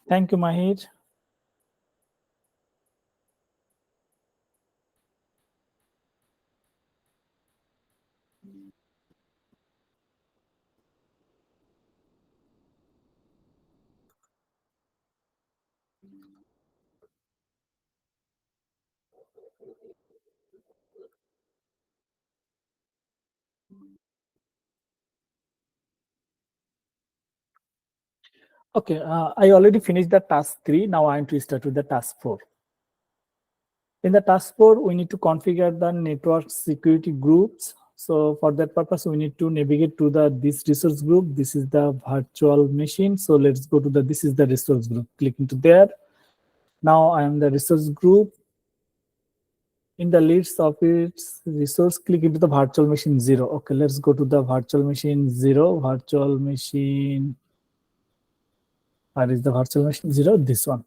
Thank you, Mahir. Okay, I already finished the task 3. Now I am to start with the task 4. In the task 4, we need to configure the network security groups. So for that purpose, we need to navigate to this resource group. This is the virtual machine. So let's go to this is the resource group. Click into there. Now I am the resource group. In the list of its resource, click into the virtual machine 0. Okay, let's go to the virtual machine 0. Virtual machine. Where is the virtual machine 0? This one.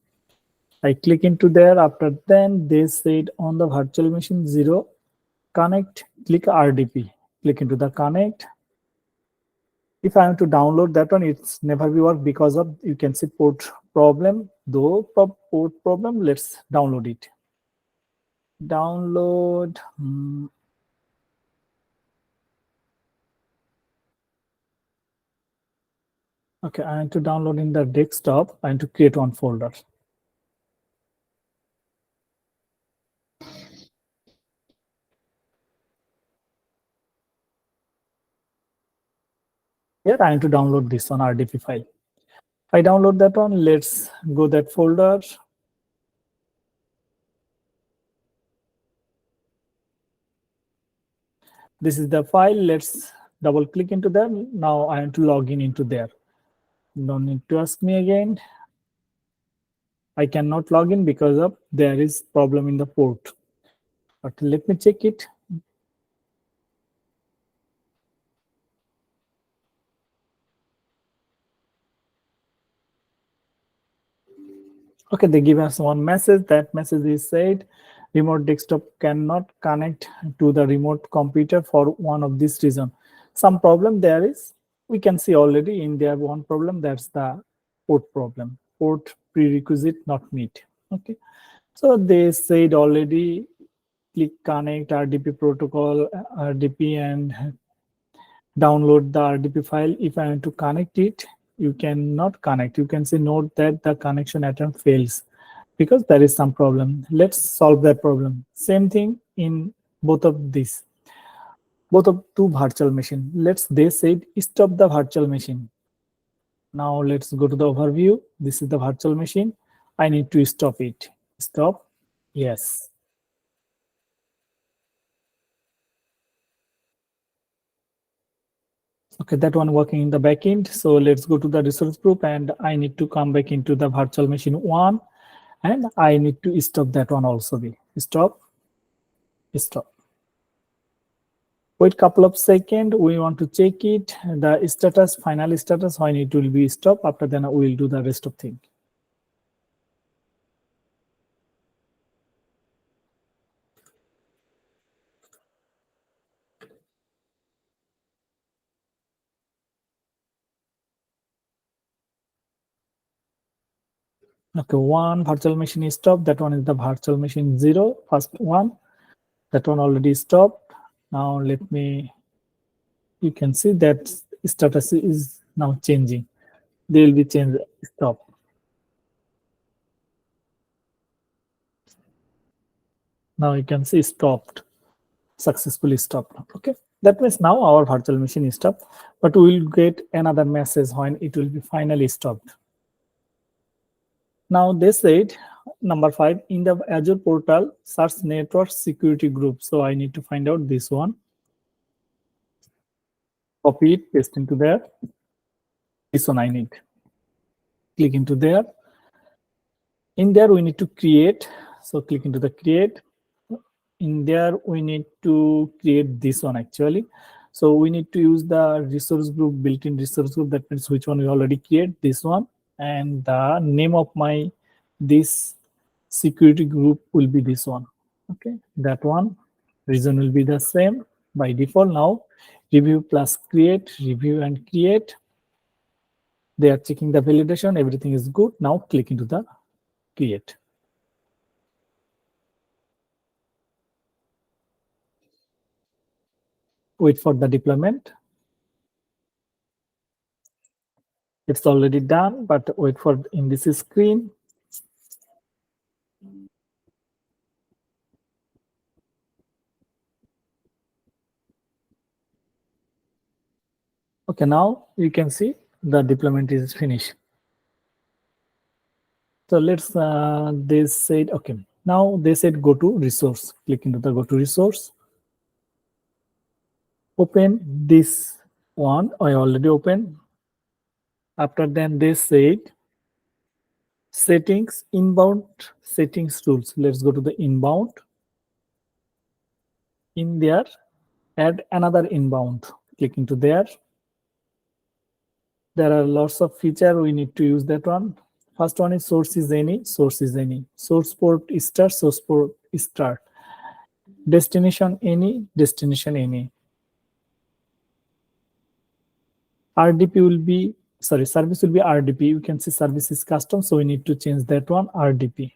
I click into there. After then, they said on the virtual machine 0, connect, click RDP. Click into the connect. If I am to download that one, it's never be work because of, you can see port problem. Though port problem, let's download it. Download. Okay, I am to download in the desktop. I am to create one folder. Here I am to download this one RDP file. If I download that one, let's go that folder. This is the file. Let's double click into there. Now I am to log in into there. Don't need to ask me again. I cannot log in because of there is problem in the port. But let me check it. Okay, they give us one message. That message is said, remote desktop cannot connect to the remote computer for one of this reason. Some problem there is, we can see already in there one problem, that's the port problem. Port prerequisite not meet. Okay, so they said already, click connect RDP protocol, RDP, and download the RDP file. If I want to connect it, you cannot connect. You can say note that the connection attempt fails because there is some problem. Let's solve that problem. Same thing in both of these, both of two virtual machine. They said stop the virtual machine. Now let's go to the overview. This is the virtual machine. I need to stop it. Stop. Yes. Okay, that one working in the backend. So let's go to the resource group and I need to come back into the virtual machine 1 and I need to stop that one also. Stop. Wait couple of seconds. We want to check it. The status, final status, when it will be stop. After then we will do the rest of thing. Okay, one virtual machine is stopped. That one is the virtual machine 0, first one. That one already stopped. Now let me, you can see that status is now changing. They will be changed. Stop. Now you can see stopped, successfully stopped. Okay, that means now our virtual machine is stopped, but we will get another message when it will be finally stopped. Now they said number 5 in the Azure portal search network security group. So I need to find out this one. Copy it, paste into there. This one I need. Click into there. In there we need to create. So click into the create. In there we need to create this one actually. So we need to use the resource group, built-in resource group. That means which one we already create, this one. And the name of this security group will be this one. Okay, that one. Reason will be the same by default. Now Review plus create, review and create. They are checking the validation, everything is good. Now click into the create. Wait for the deployment. It's already done, but wait for in this screen. Okay, now you can see the deployment is finished. So let's, they said, okay, now they said go to resource. Click into the go to resource. Open this one, I already opened. After then they said settings, inbound settings tools. Let's go to the inbound. In there, add another inbound. Click into there. There are lots of feature, we need to use that one. First one is source is any, source is any. Source port start, source port start. Destination any, destination any. RDP will be, sorry, service will be RDP. You can see service is custom, so we need to change that one, RDP.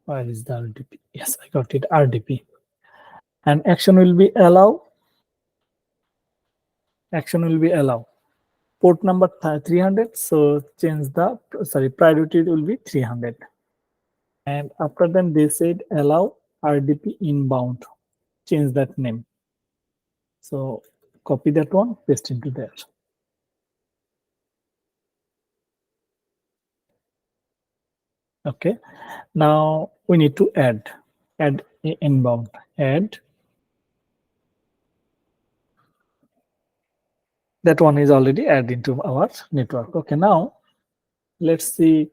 Where is the RDP? Yes, I got it, RDP. And action will be allow. Action will be allow. Port number 300, so change the, sorry, priority will be 300. And after them, they said allow RDP inbound. Change that name. So copy that one, paste into there. Okay. Now we need to add inbound. Add. That one is already added into our network. Okay. Now let's see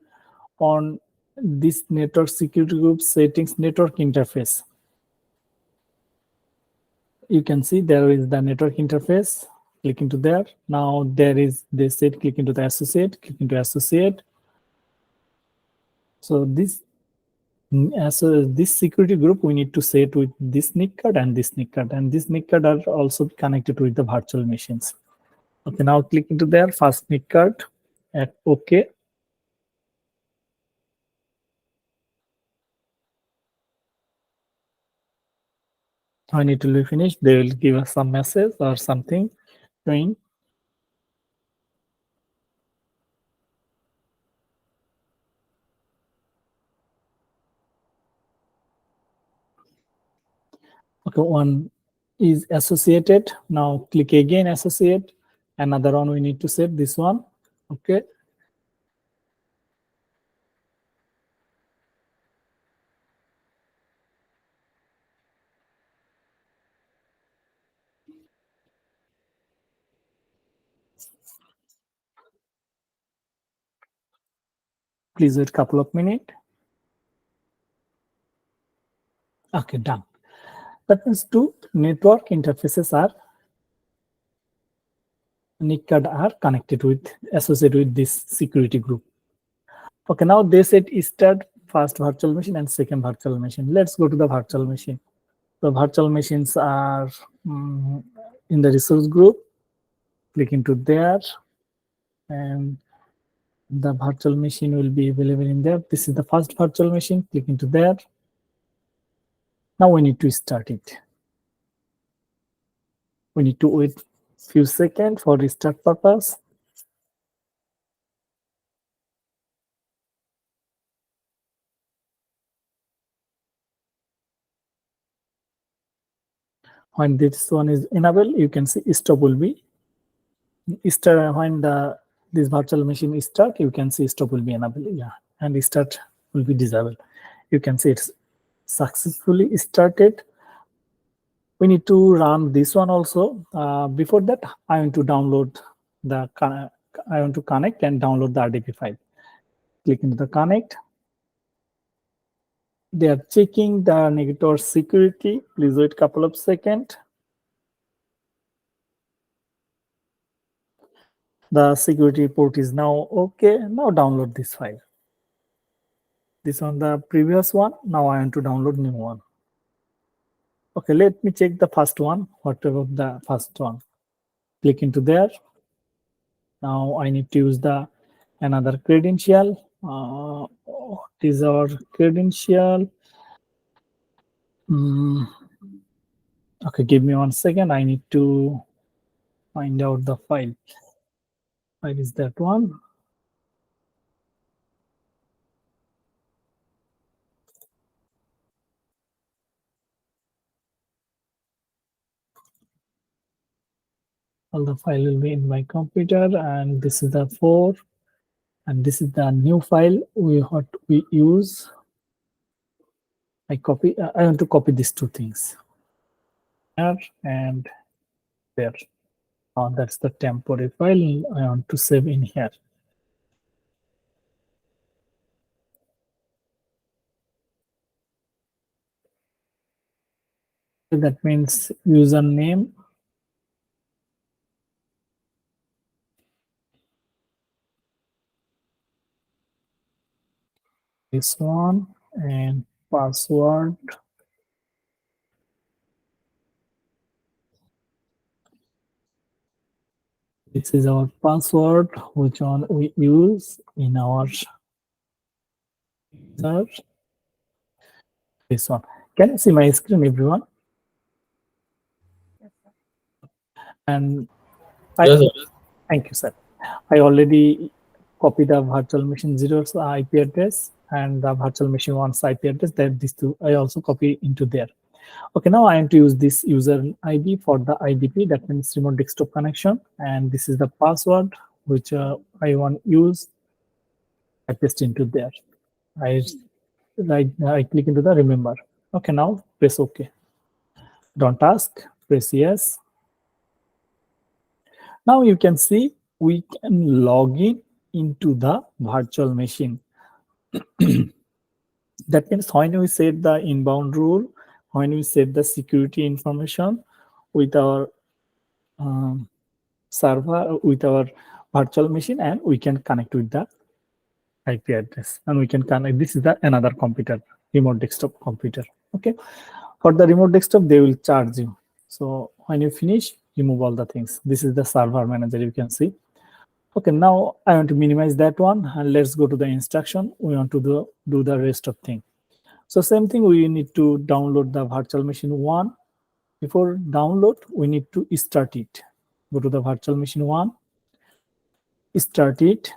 on this network security group settings network interface. You can see there is the network interface. Click into there. Now there is, they said click into the associate, click into associate. So this, so this security group we need to set with this NIC card and this NIC card, and this NIC card are also connected with the virtual machines. Okay, now click into there, first NIC card, at OK. When it will be finished, they will give us some message or something showing. Okay, one is associated. Now click again, associate. Another one we need to set this one. Okay. Please wait a couple of minutes. Okay, done. That means two network interfaces are NIC card are connected with, associated with this security group. Okay, now they said start first virtual machine and second virtual machine. Let's go to the virtual machine. The virtual machines are in the resource group. Click into there, and the virtual machine will be available in there. This is the first virtual machine. Click into there. Now we need to start it. We need to wait few seconds for restart purpose. When this one is enabled, you can see stop will be start. When this virtual machine start, you can see stop will be enabled. Yeah, and start will be disabled. You can see it's successfully started. We need to run this one also. Before that, I want to download the, I want to connect and download the RDP file. Click into the connect. They are checking the network security. Please wait a couple of seconds. The security port is now okay. Now download this file. This on the previous one. Now I want to download new one. Okay, let me check the first one. Whatever the first one. Click into there. Now I need to use the another credential. What is our credential? Mm, okay, give me 1 second. I need to find out the file. File is that one. All the file will be in my computer, and this is the 4, and this is the new file we use. I want to copy these two things here and there. That's the temporary file I want to save in here. That means username, this one, and password. This is our password, which one we use in our search. This one. Can you see my screen, everyone? And Yes, sir. thank you, sir. I already copied the virtual machine 0's IP address and the virtual machine 1's IP address. That these two I also copy into there. Okay, now I am to use this user ID for the IDP, that means remote desktop connection, and this is the password which I want to use. I paste into there. I I click into the remember. Okay, now press OK. Don't ask. Press yes. Now you can see we can log in into the virtual machine. That means when we set the inbound rule, when we set the security information with our server, with our virtual machine, and we can connect with the IP address, and we can connect. This is the another computer, remote desktop computer. Okay, for the remote desktop, they will charge you. So when you finish, remove all the things. This is the server manager, you can see. Okay, now I want to minimize that one, and let's go to the instruction. We want to do the rest of thing. So same thing, we need to download the virtual machine 1. Before download, we need to start it. Go to the virtual machine 1, start it.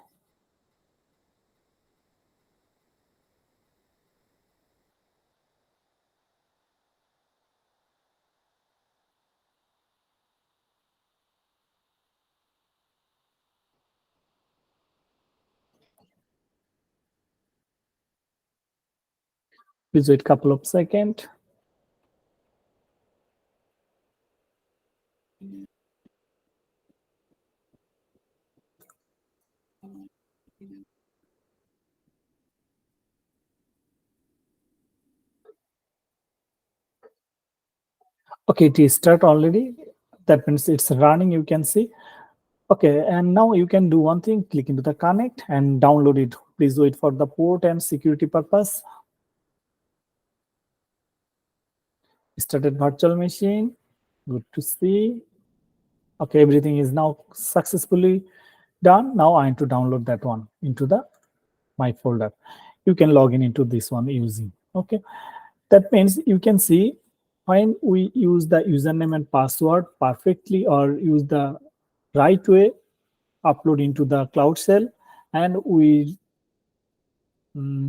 Please wait a couple of seconds. Okay, it is start already. That means it's running, you can see. Okay, and now you can do one thing, click into the connect and download it. Please wait for the port and security purpose. Started virtual machine, good to see. Okay, everything is now successfully done. Now I need to download that one into the my folder. You can log in into this one using, okay. That means you can see when we use the username and password perfectly or use the right way, upload into the cloud shell, and we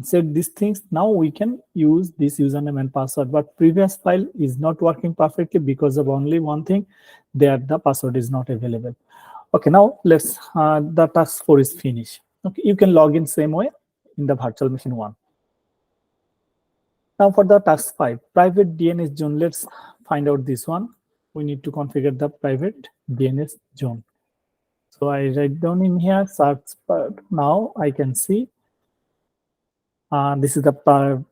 set these things. Now we can use this username and password, but previous file is not working perfectly because of only one thing, there the password is not available. Okay, now let's the task 4 is finished. Okay, you can log in same way in the virtual machine 1. Now for the task 5, private DNS zone, let's find out this one. We need to configure the private DNS zone. So I write down in here, search. Now I can see this is the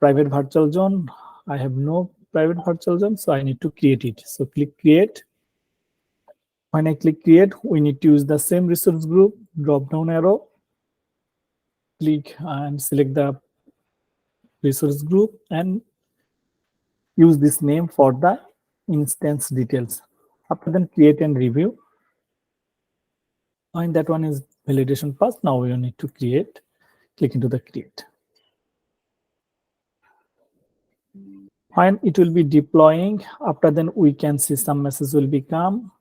private virtual zone. I have no private virtual zone, so I need to create it. So click create. When I click create, we need to use the same resource group, drop down arrow, click and select the resource group and use this name for the instance details. After then create and review. And that one is validation pass. Now we need to create, click into the create. When it will be deploying, after then we can see some message will become.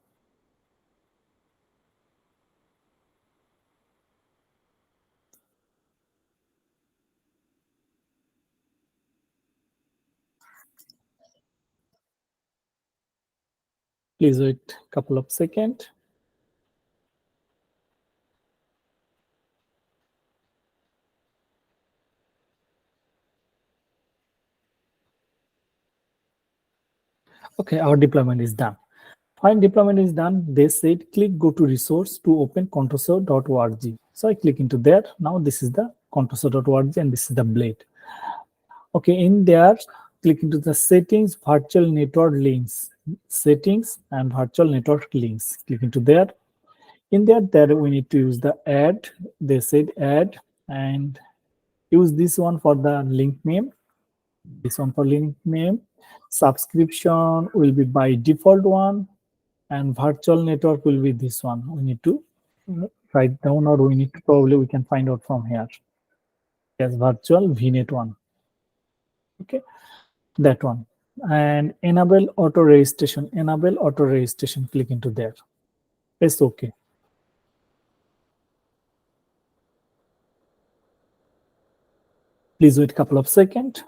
Please wait a couple of seconds. Okay, our deployment is done. When deployment is done, they said click go to resource to open contoso.org. So I click into there. Now this is the contoso.org and this is the blade. Okay, in there, click into the settings, virtual network links, settings and virtual network links. Click into there. In there we need to use the add. They said add and use this one for the link name. This one for link name. Subscription will be by default one and virtual network will be this one. We need to write down or we need to probably we can find out from here. Yes, virtual VNet one. Okay, that one. And enable auto registration. Enable auto registration. Click into there. Press OK. Please wait a couple of seconds.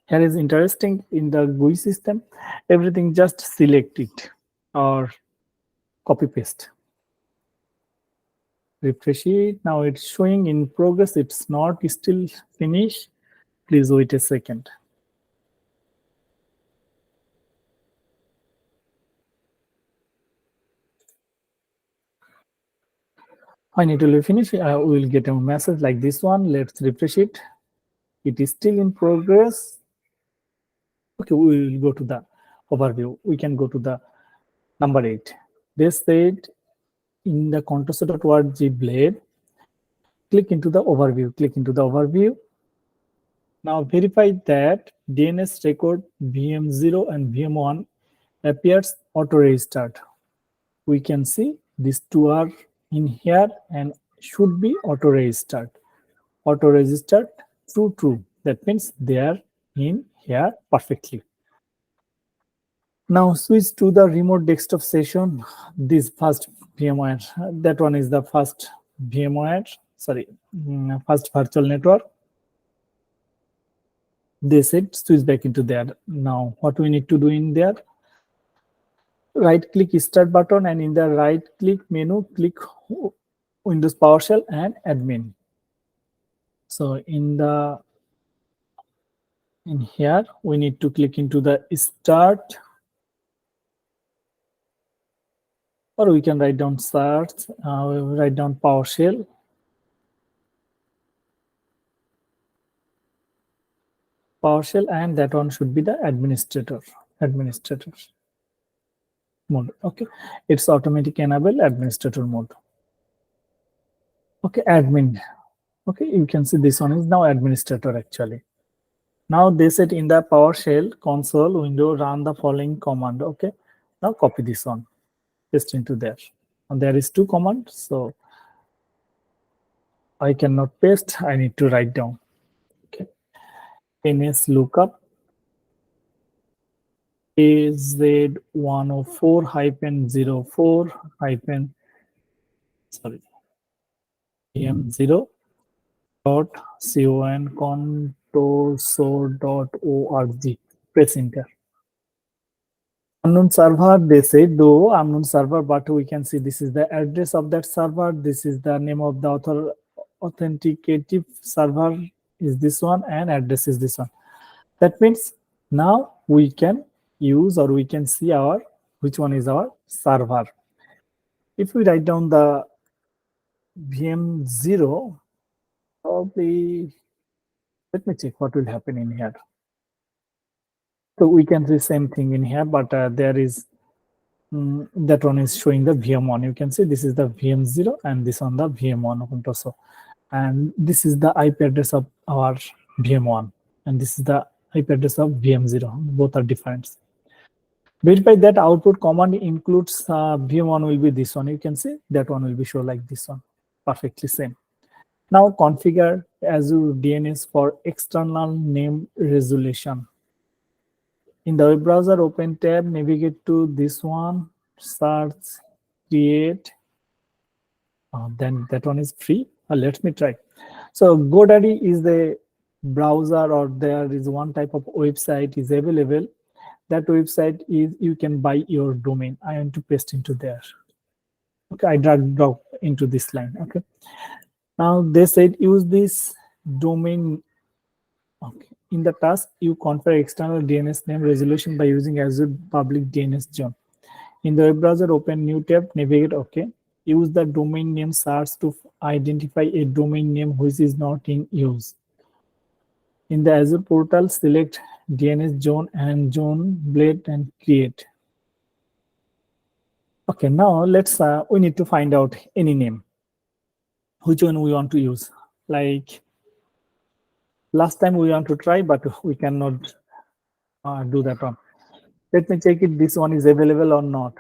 Here is interesting in the GUI system. Everything just select it or copy paste. Refresh it. Now it's showing in progress. It's not still finished. Please wait a second. When it will be finished, we will get a message like this one. Let's refresh it. It is still in progress. Okay, we will go to the overview. We can go to the number 8. They said in the contoso.org blade, click into the overview. Click into the overview. Now verify that DNS record VM0 and VM1 appears auto-registered. We can see these two are in here and should be auto-registered. Auto-registered true. That means they are in here perfectly. Now switch to the remote desktop session. This first VMware, that one is the first VMware, sorry, first virtual network. They said switch back into there. Now what we need to do in there, right click start button and in the right click menu, click Windows PowerShell and admin. So in here, we need to click into the start, or we can write down start, write down PowerShell. PowerShell, and that one should be the administrator mode. Okay, it's automatic enable administrator mode. Okay, admin. Okay, you can see this one is now administrator actually. Now they said in the PowerShell console window run the following command. Okay, now copy this one, paste into there. And there is 2 commands, so I cannot paste. I need to write down. Okay, ns lookup AZ104-04- sorry m0.con contoso.org. Press enter. Unknown server, they say though unknown server, but we can see this is the address of that server. This is the name of the authenticative server is this one and address is this one. That means now we can use or we can see our which one is our server. If we write down the VM0, probably let me check what will happen in here. So we can see same thing in here, but there is that one is showing the VM1. You can see this is the VM0 and this on the VM1 also. And this is the IP address of our VM1 and this is the IP address of VM0. Both are different. Verify that output command includes VM1 will be this one. You can see that one will be show like this one. Perfectly same. Now configure Azure DNS for external name resolution. In the web browser, open tab, navigate to this one, search, create. Then that one is free. Let me try. So GoDaddy is the browser, or there is one type of website is available. That website is you can buy your domain. I want to paste into there. Okay, I drop into this line. Okay. Now they said use this domain. Okay. In the task, you configure external DNS name resolution by using Azure public DNS zone. In the web browser, open new tab, navigate. Okay. Use the domain name search to identify a domain name which is not in use. In the Azure portal, select DNS zone and zone blade and create. Okay, now we need to find out any name. Which one we want to use? Like last time we want to try, but we cannot do that one. Let me check if this one is available or not.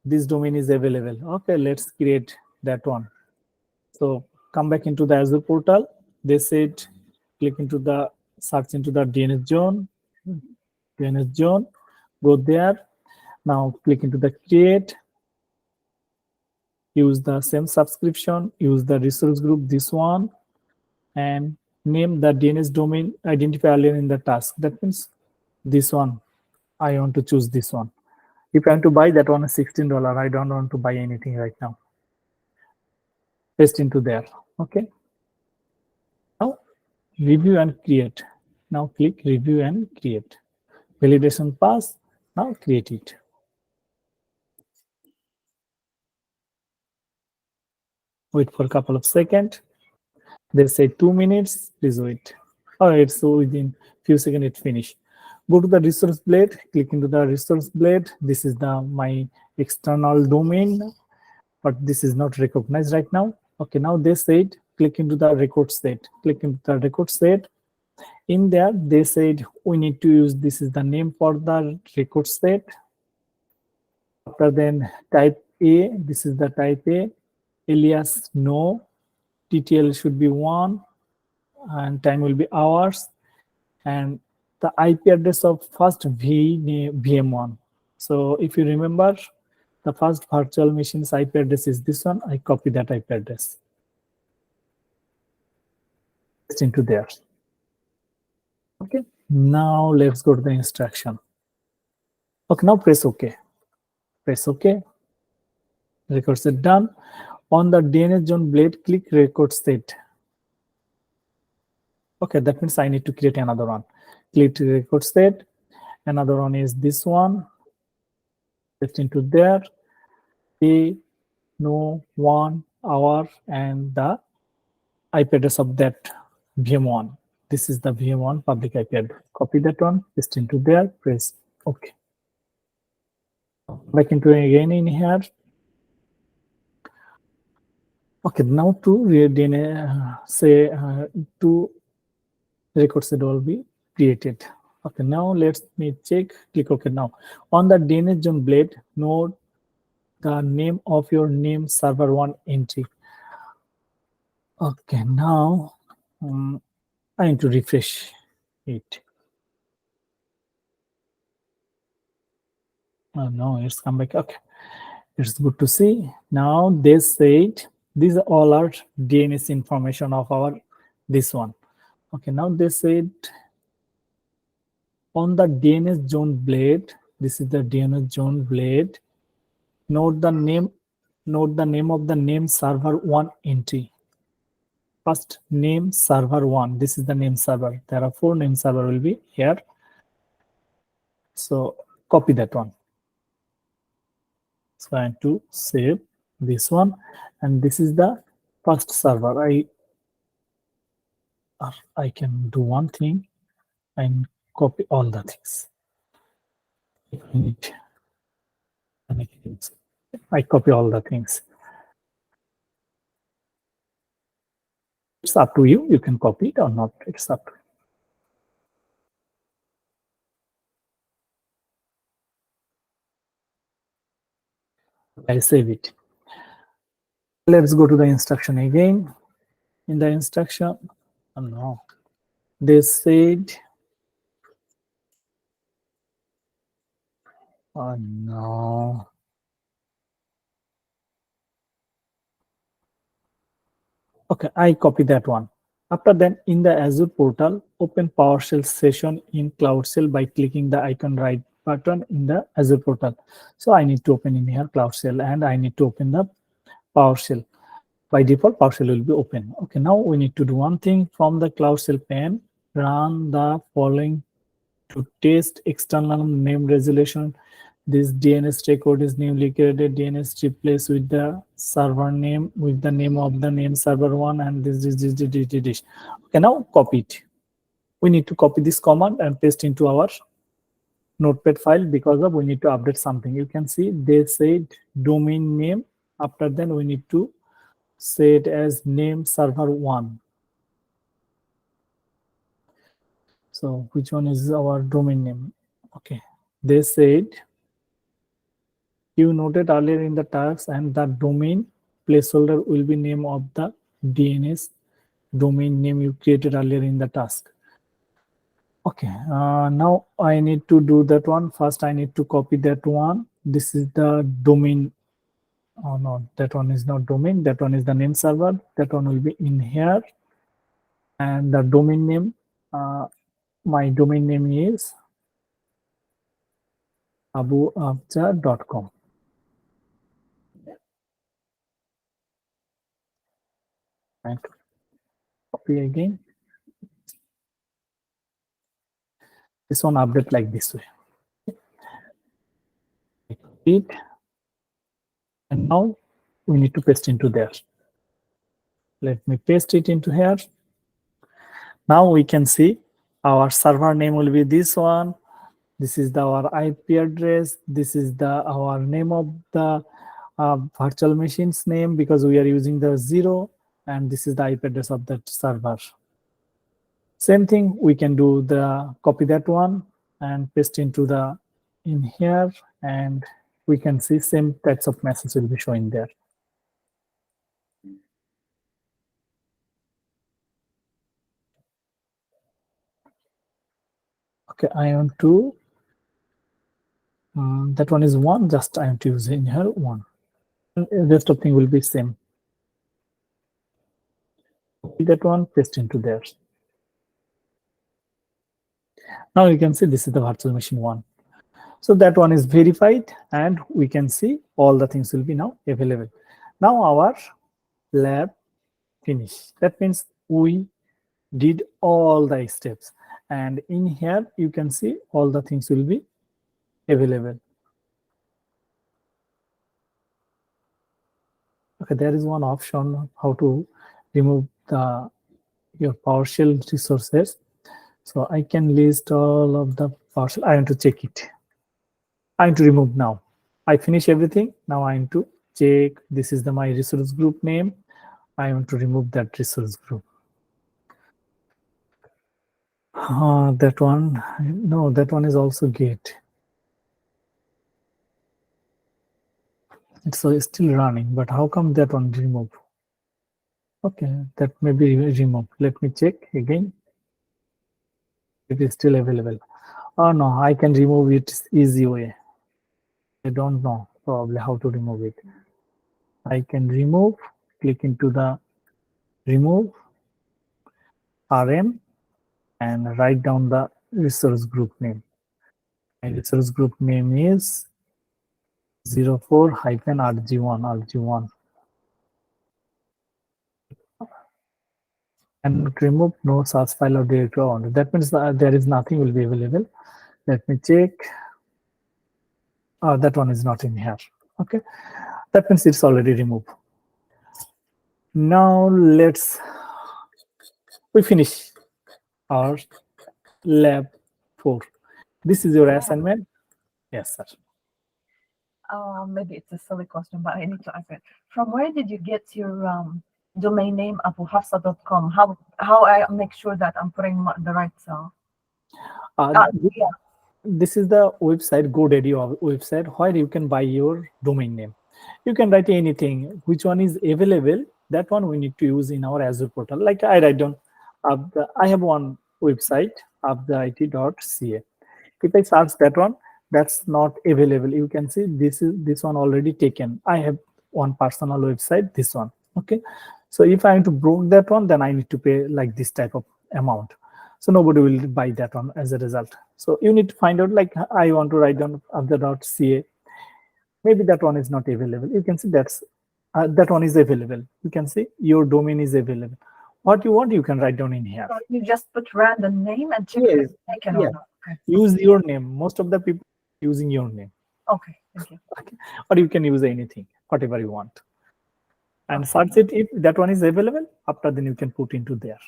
This domain is available. Okay, let's create that one. So come back into the Azure portal. They said click into the search into the DNS zone, go there. Now click into the create. Use the same subscription, use the resource group, this one, and name the DNS domain identifier earlier in the task. That means this one. I want to choose this one. If I want to buy that one is $16, I don't want to buy anything right now. Paste into there. Okay. Now review and create. Now click review and create. Validation pass. Now create it. Wait for a couple of seconds. They say 2 minutes. Please wait. All right. So within few seconds it finished. Go to the resource blade. Click into the resource blade. This is my external domain, but this is not recognized right now. Okay. Now they said click into the record set. Click into the record set. In there, they said we need to use this is the name for the record set. After then type A, this is the type A, alias no, TTL should be 1, and time will be hours, and the IP address of first VM1. So if you remember, the first virtual machine's IP address is this one. I copy that IP address. Paste into there. Okay. Now let's go to the instruction. Okay, now press OK. Press OK. Record set done. On the DNS zone blade, click record set. Okay, that means I need to create another one. Click record set. Another one is this one. Paste into there. A, no, 1 hour, and the IP address of that VM1. This is the VM1 public IP address. Copy that one, paste into there, press OK. Back into again in here. Okay, now to say two record set will be created. Okay, now let me check. Click OK now. On the DNS zone blade, note the name of your name server 1 entry. Okay, now I need to refresh it. Oh no, it's come back. Okay, it's good to see. Now they said these all are DNS information of our this one. Okay, now they said on the DNS zone blade, this is the DNS zone blade. Note the name of the name server 1 entry. First name server 1. This is the name server. There are 4 name server will be here. So copy that one. So I have to save this one, and this is the first server. I can do one thing and copy all the things. I copy all the things. It's up to you. You can copy it or not. It's up to you. I save it. Let's go to the instruction again. In the instruction, oh no, they said, oh no. Okay, I copy that one. After that, in the Azure portal, open PowerShell session in Cloud Shell by clicking the icon right button in the Azure portal. So I need to open in here Cloud Shell and I need to open the PowerShell. By default, PowerShell will be open. Okay, now we need to do one thing from the Cloud Shell pane, run the following to test external name resolution. This DNS record is newly created. DNS replaced with the server name with the name of the name server one, and this. Okay, now copy it. We need to copy this command and paste into our notepad file because of we need to update something. You can see they said domain name. After that, we need to say it as name server one. So which one is our domain name? Okay, they said you noted earlier in the task and the domain placeholder will be name of the DNS domain name you created earlier in the task. Okay, now I need to do that one. First, I need to copy that one. This is the domain. Oh no, that one is not domain. That one is the name server. That one will be in here. And the domain name, my domain name is abuabjar.com. And copy again. This one update like this way. It, and now we need to paste into there. Let me paste it into here. Now we can see our server name will be this one. This is our IP address. This is our name of the virtual machine's name because we are using the 0, and this is the IP address of that server. Same thing, we can do the copy that one and paste into the in here, and we can see same types of messages will be showing there. Okay, I want to that one is one, just I am to use in here one. And the rest of thing will be same. Copy that one, paste into there. Now you can see this is the virtual machine one. So that one is verified, and we can see all the things will be now available. Now our lab finished. That means we did all the steps, and in here you can see all the things will be available. Okay, there is one option how to remove your PowerShell resources. So I can list all of the PowerShell. I want to check it. I want to remove now. I finish everything. Now I want to check. This is my resource group name. I want to remove that resource group. That one, no, that one is also gate. It's still running, but how come that one remove? Okay, that may be removed. Let me check again. It is still available. Oh no, I can remove it easy way. I don't know probably how to remove it. I can remove, click into the remove RM and write down the resource group name. My resource group name is 04-RG1. And remove no source file or directory on. That means there is nothing will be available. Let me check. That one is not in here. Okay, that means it's already removed. Now we finish our lab 4. This is your assignment. Yes, sir. Maybe it's a silly question, but I need to ask it. From where did you get your domain name abuhafsa.com? How I make sure that I'm putting the right Uh, yeah. this is the website, GoDaddy website, where you can buy your domain name. You can write anything. Which one is available? That one we need to use in our Azure portal. Like I write down, I have one website, abdait.ca. If I search that one, that's not available. You can see this one already taken. I have one personal website, this one. Okay. So if I want to broke that one, then I need to pay like this type of amount. So nobody will buy that one as a result. So you need to find out, like I want to write down abda.ca. Maybe that one is not available. You can see that one is available. You can see your domain is available. What you want, you can write down in here. So you just put random name and check if Yes, it's taken or yes. not. Okay. Use your name. Most of the people using your name. Okay, thank you. Okay. Or you can use anything, whatever you want. And Okay. search it if that one is available. After then you can put into there.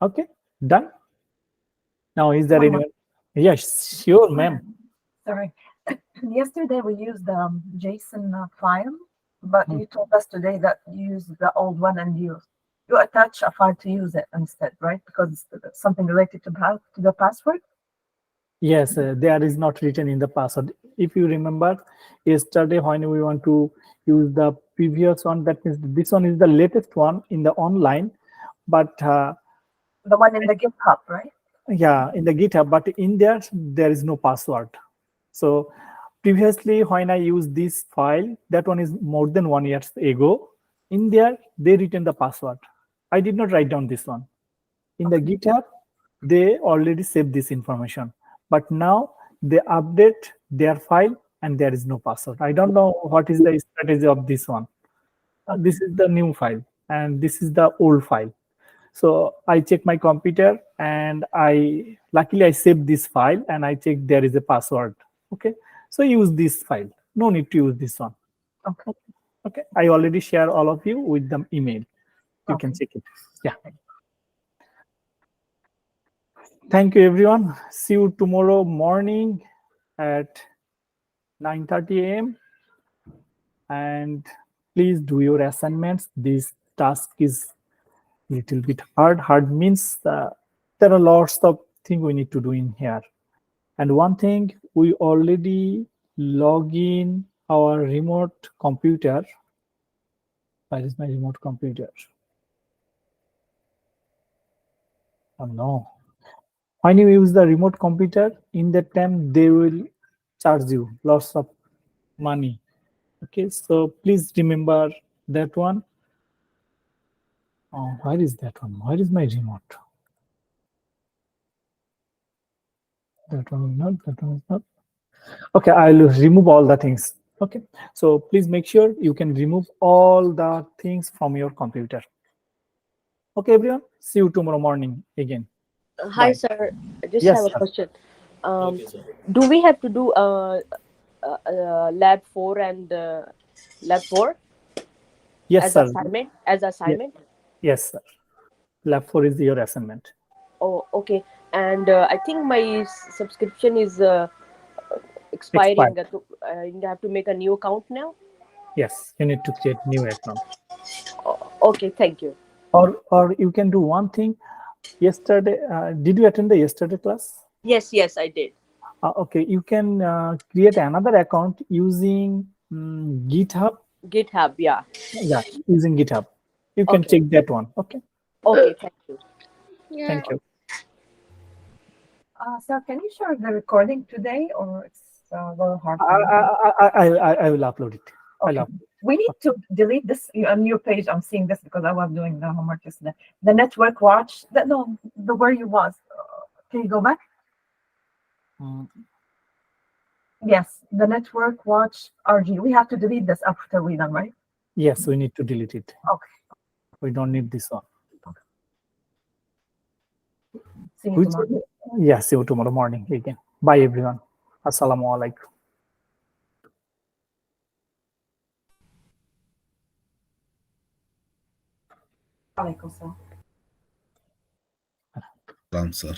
Okay, done. Now is there One more. anyone? Yes, sure, ma'am. Sorry. Yesterday we used the JSON file, but Hmm. you told us today that you use the old one and you attach a file to use it instead, right? Because it's something related to the password. Yes, there is not written in the password. If you remember, yesterday when we want to use the previous one, that means this one is the latest one in the online, but The one in the GitHub, right? yeah, in the GitHub, but in there is no password. So previously when I used this file, that one is more than 1 year ago. In there, they written the password. I did not write down this one. In the GitHub, they already saved this information. But now they update their file and there is no password. I don't know what is the strategy of this one. This is the new file and this is the old file. So I check my computer and luckily I saved this file and I check there is a password. Okay. So use this file. No need to use this one. Okay. Okay. I already share all of you with the email. You can Okay. check it. Yeah. Thank you, everyone. See you tomorrow morning at 9:30 a.m. And please do your assignments. This task is little bit hard. Hard means there are lots of things we need to do in here. And one thing, we already log in our remote computer. Where is my remote computer? Oh no. When you use the remote computer, in that time they will charge you lots of money. Okay, so please remember that one. Oh, where is that one? Where is my remote? That one is not, that one is not. Okay, I'll remove all the things. Okay, so please make sure you can remove all the things from your computer. Okay, everyone, see you tomorrow morning again. Hi, Bye. sir. I just have Yes, a sir. question. Do we have to do lab 4 and lab 4 Yes, as sir. assignment? As Yes, assignment? yes, sir. Lab 4 is your assignment. Oh, okay. And I think my subscription is Expired. expiring. I have to make a new account now. Yes, you need to create new account. Okay, thank you. Or you can do one thing. Yesterday, did you attend the yesterday class? Yes, yes, I did. Okay, you can create another account using GitHub. GitHub, yeah. Yeah, using GitHub. You can Okay, check that one. Okay, okay, thank you. thank you. Sir, can you share the recording today, or it's a little hard for I, you? I will upload it. I'll Okay. upload. We need to delete this on your page. I'm seeing this because I was doing the homework yesterday. The network watch. No, the where you was. Can you go back? Mm, Yes, the network watch RG. We have to delete this after we done, right? yes, we need to delete it. Okay. We don't need this one. See you Which, tomorrow. yeah, see you tomorrow morning again. Bye, everyone. Assalamu alaikum. Alaikum salam. Salam, sir.